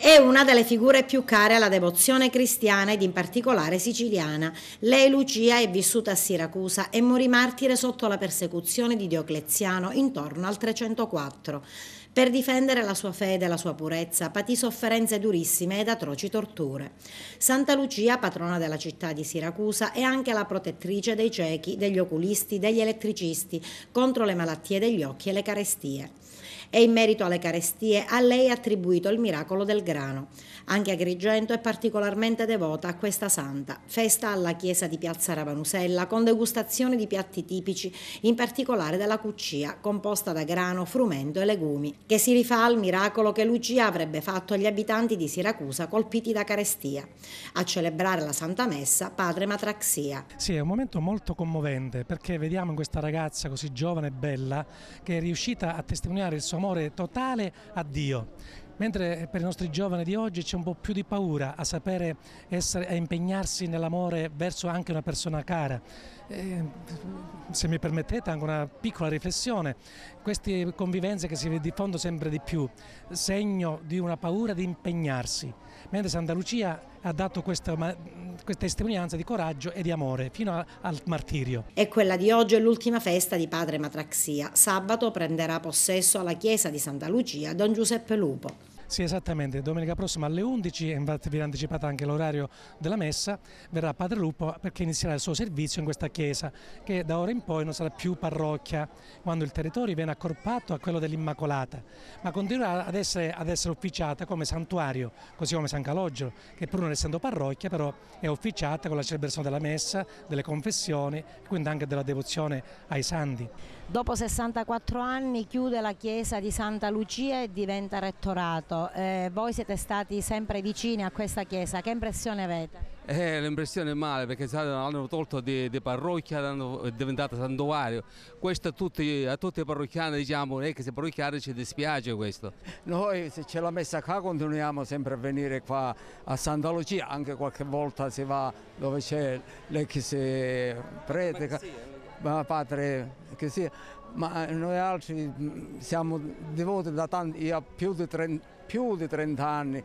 È una delle figure più care alla devozione cristiana ed in particolare siciliana. Lei, Lucia, è vissuta a Siracusa e morì martire sotto la persecuzione di Diocleziano intorno al 304. Per difendere la sua fede e la sua purezza patì sofferenze durissime ed atroci torture. Santa Lucia, patrona della città di Siracusa, è anche la protettrice dei ciechi, degli oculisti, degli elettricisti, contro le malattie degli occhi e le carestie. E in merito alle carestie a lei è attribuito il miracolo del grano. Anche Agrigento è particolarmente devota a questa santa. Festa alla chiesa di Piazza Ravanusella con degustazione di piatti tipici, in particolare della cuccia, composta da grano, frumento e legumi, che si rifà al miracolo che Lucia avrebbe fatto agli abitanti di Siracusa colpiti da carestia. A celebrare la Santa Messa, padre Matraxia. Sì, è un momento molto commovente perché vediamo in questa ragazza così giovane e bella che è riuscita a testimoniare il suo amore totale a Dio. Mentre per i nostri giovani di oggi c'è un po' più di paura a sapere essere, a impegnarsi nell'amore verso anche una persona cara. Se mi permettete anche una piccola riflessione, queste convivenze che si diffondono sempre di più, segno di una paura di impegnarsi, mentre Santa Lucia ha dato questa testimonianza di coraggio e di amore fino al martirio. E quella di oggi è l'ultima festa di padre Matraxia. Sabato prenderà possesso alla chiesa di Santa Lucia Don Giuseppe Lupo. Sì, esattamente, domenica prossima alle 11, e infatti viene anticipato anche l'orario della messa, verrà Padre Lupo perché inizierà il suo servizio in questa chiesa, che da ora in poi non sarà più parrocchia, quando il territorio viene accorpato a quello dell'Immacolata, ma continuerà ad essere officiata come santuario, così come San Calogero, che pur non essendo parrocchia però è officiata con la celebrazione della messa, delle confessioni e quindi anche della devozione ai santi. Dopo 64 anni chiude la chiesa di Santa Lucia e diventa rettorato. Voi siete stati sempre vicini a questa chiesa, che impressione avete? L'impressione è male perché hanno tolto di parrocchia, è diventato santuario. Questo a tutti i parrocchiani, diciamo, non è che se parrocchiani ci dispiace questo. Noi se c'è la messa qua continuiamo sempre a venire qua a Santa Lucia, anche qualche volta si va dove c'è l'ex prete, ma padre che sia, ma noi altri siamo devoti da tanti, io ho più di 30 anni